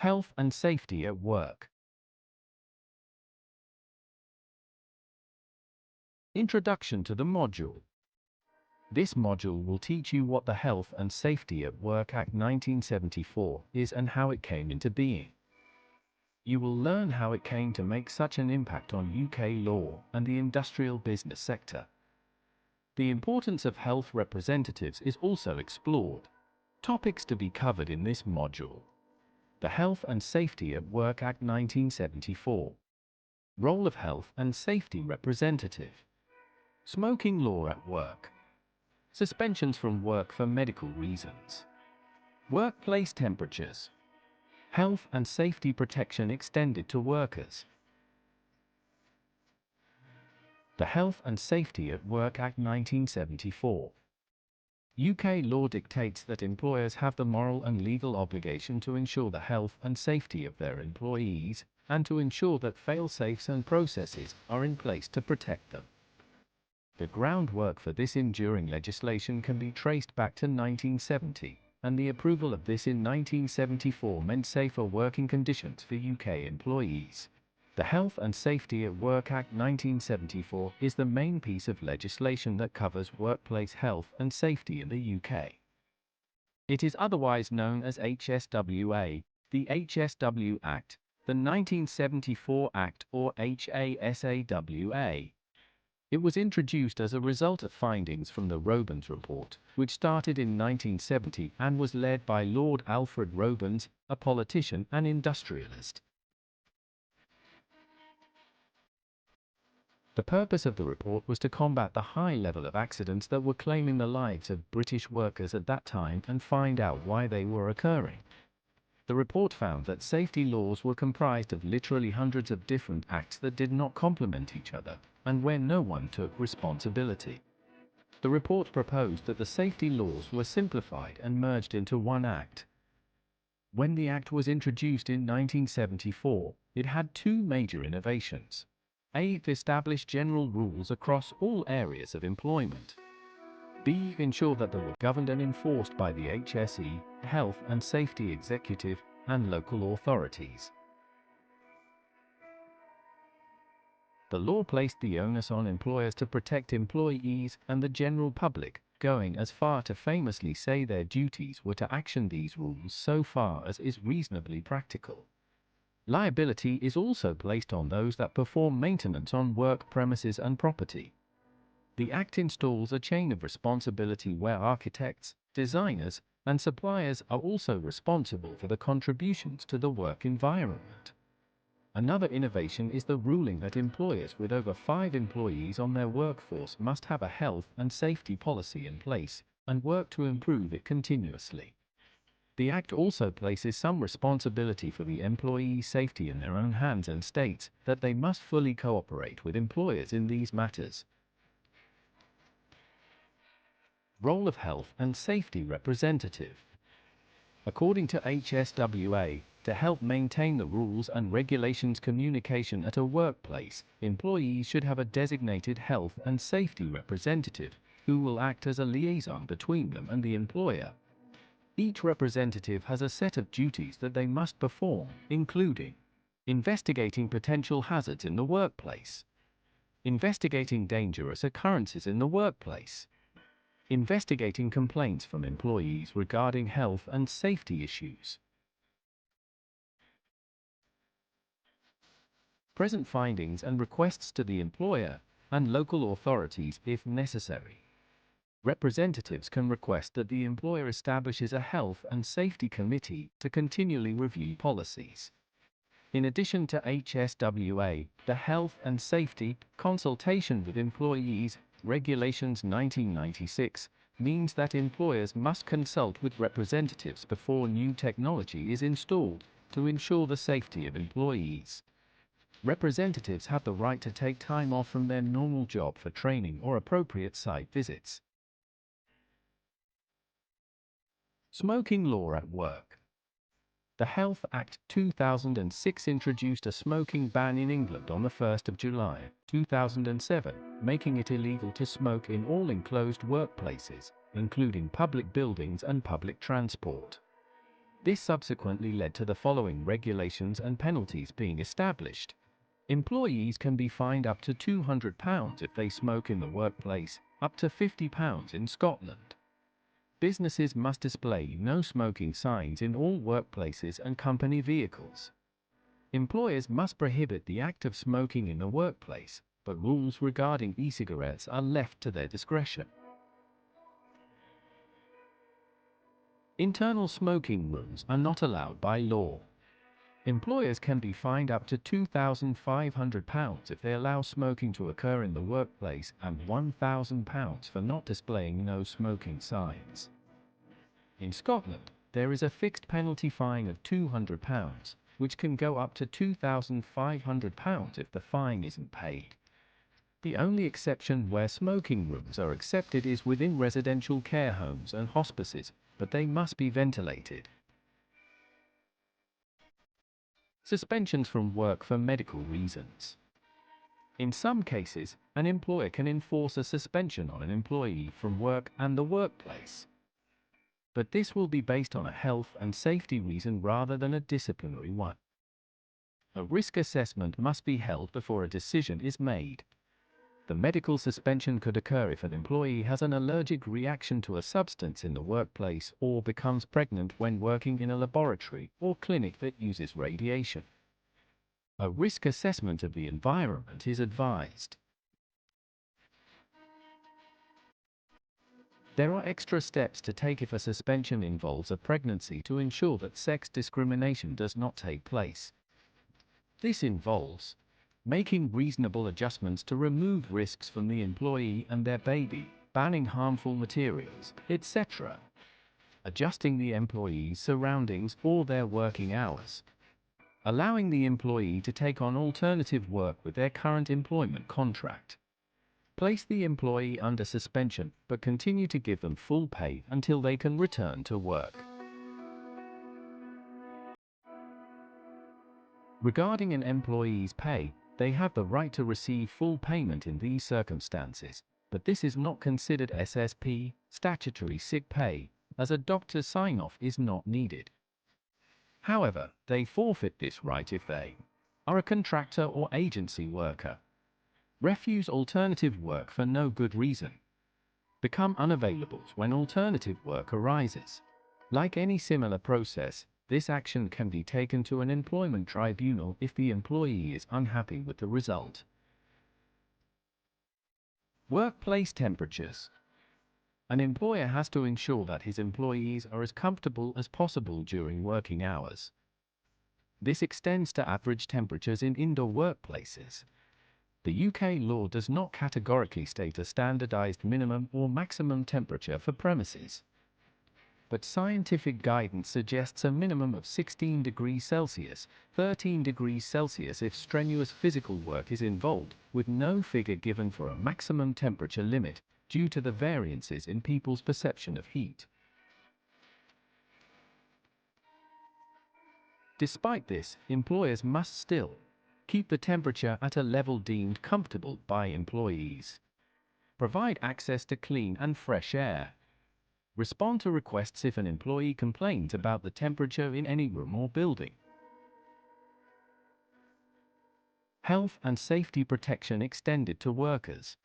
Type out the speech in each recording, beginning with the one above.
Health and safety at work. Introduction to the module. This module will teach you what the Health and Safety at Work Act 1974 is and how it came into being. You will learn how it came to make such an impact on UK law and the industrial business sector. The importance of health representatives is also explored. Topics to be covered in this module. The Health and Safety at Work Act 1974. Role of Health and Safety Representative. Smoking law at work. Suspensions from work for medical reasons. Workplace temperatures. Health and safety protection extended to workers. The Health and Safety at Work Act 1974. UK law dictates that employers have the moral and legal obligation to ensure the health and safety of their employees, and to ensure that fail-safes and processes are in place to protect them. The groundwork for this enduring legislation can be traced back to 1970, and the approval of this in 1974 meant safer working conditions for UK employees. The Health and Safety at Work Act 1974 is the main piece of legislation that covers workplace health and safety in the UK. It is otherwise known as HSWA, the HSW Act, the 1974 Act, or HASAWA. It was introduced as a result of findings from the Robins Report, which started in 1970 and was led by Lord Alfred Robins, a politician and industrialist. The purpose of the report was to combat the high level of accidents that were claiming the lives of British workers at that time and find out why they were occurring. The report found that safety laws were comprised of literally hundreds of different acts that did not complement each other, and where no one took responsibility. The report proposed that the safety laws were simplified and merged into one act. When the act was introduced in 1974, it had two major innovations. A. It established general rules across all areas of employment. B. Ensure that they were governed and enforced by the HSE, Health and Safety Executive, and local authorities. The law placed the onus on employers to protect employees and the general public, going as far to famously say their duties were to action these rules so far as is reasonably practical. Liability is also placed on those that perform maintenance on work premises and property. The Act installs a chain of responsibility where architects, designers, and suppliers are also responsible for the contributions to the work environment. Another innovation is the ruling that employers with over 5 employees on their workforce must have a health and safety policy in place and work to improve it continuously. The Act also places some responsibility for the employee's safety in their own hands and states that they must fully cooperate with employers in these matters. Role of Health and Safety Representative. According to HSWA, to help maintain the rules and regulations communication at a workplace, employees should have a designated health and safety representative who will act as a liaison between them and the employer. Each representative has a set of duties that they must perform, including investigating potential hazards in the workplace, investigating dangerous occurrences in the workplace, investigating complaints from employees regarding health and safety issues, present findings and requests to the employer and local authorities if necessary. Representatives can request that the employer establishes a health and safety committee to continually review policies. In addition to HSWA, the Health and Safety Consultation with Employees Regulations 1996 means that employers must consult with representatives before new technology is installed to ensure the safety of employees. Representatives have the right to take time off from their normal job for training or appropriate site visits. Smoking law at work. The Health Act 2006 introduced a smoking ban in England on the 1st of July 2007, making it illegal to smoke in all enclosed workplaces, including public buildings and public transport. This subsequently led to the following regulations and penalties being established. Employees can be fined up to £200 if they smoke in the workplace, up to £50 in Scotland. Businesses must display no smoking signs in all workplaces and company vehicles. Employers must prohibit the act of smoking in the workplace, but rules regarding e-cigarettes are left to their discretion. Internal smoking rooms are not allowed by law. Employers can be fined up to £2,500 if they allow smoking to occur in the workplace and £1,000 for not displaying no smoking signs. In Scotland, there is a fixed penalty fine of £200, which can go up to £2,500 if the fine isn't paid. The only exception where smoking rooms are accepted is within residential care homes and hospices, but they must be ventilated. Suspensions from work for medical reasons. In some cases, an employer can enforce a suspension on an employee from work and the workplace. But this will be based on a health and safety reason rather than a disciplinary one. A risk assessment must be held before a decision is made. The medical suspension could occur if an employee has an allergic reaction to a substance in the workplace or becomes pregnant when working in a laboratory or clinic that uses radiation. A risk assessment of the environment is advised. There are extra steps to take if a suspension involves a pregnancy to ensure that sex discrimination does not take place. This involves making reasonable adjustments to remove risks from the employee and their baby, banning harmful materials, etc. Adjusting the employee's surroundings or their working hours. Allowing the employee to take on alternative work with their current employment contract. Place the employee under suspension, but continue to give them full pay until they can return to work. Regarding an employee's pay, they have the right to receive full payment in these circumstances, but this is not considered SSP, statutory sick pay, as a doctor's sign-off is not needed. However, they forfeit this right if they are a contractor or agency worker, refuse alternative work for no good reason, become unavailable when alternative work arises. Like any similar process, this action can be taken to an employment tribunal if the employee is unhappy with the result. Workplace temperatures. An employer has to ensure that his employees are as comfortable as possible during working hours. This extends to average temperatures in indoor workplaces. The UK law does not categorically state a standardized minimum or maximum temperature for premises, but scientific guidance suggests a minimum of 16 degrees Celsius, 13 degrees Celsius if strenuous physical work is involved, with no figure given for a maximum temperature limit, due to the variances in people's perception of heat. Despite this, employers must still keep the temperature at a level deemed comfortable by employees. Provide access to clean and fresh air. Respond to requests if an employee complains about the temperature in any room or building. Health and safety protection extended to workers.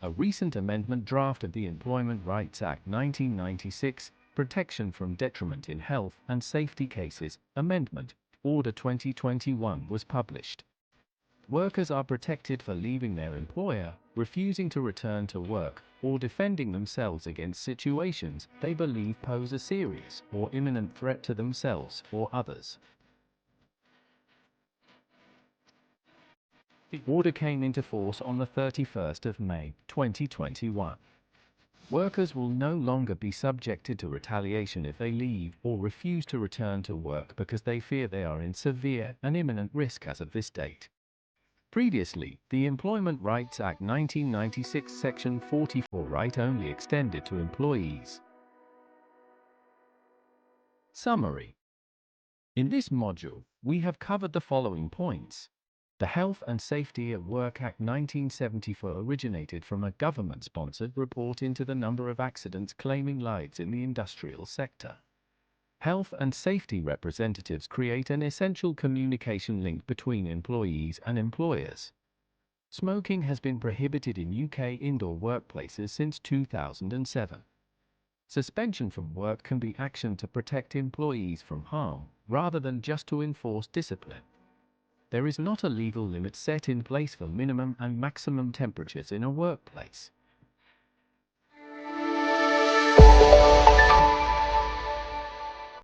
A recent amendment draft of the Employment Rights Act 1996, Protection from Detriment in Health and Safety Cases, Amendment, Order 2021 was published. Workers are protected for leaving their employer, refusing to return to work, or defending themselves against situations they believe pose a serious or imminent threat to themselves or others. The order came into force on the 31st of May, 2021. Workers will no longer be subjected to retaliation if they leave or refuse to return to work because they fear they are in severe and imminent risk as of this date. Previously, the Employment Rights Act 1996 Section 44 right only extended to employees. Summary. In this module, we have covered the following points. The Health and Safety at Work Act 1974 originated from a government-sponsored report into the number of accidents claiming lives in the industrial sector. Health and safety representatives create an essential communication link between employees and employers. Smoking has been prohibited in UK indoor workplaces since 2007. Suspension from work can be actioned to protect employees from harm, rather than just to enforce discipline. There is not a legal limit set in place for minimum and maximum temperatures in a workplace.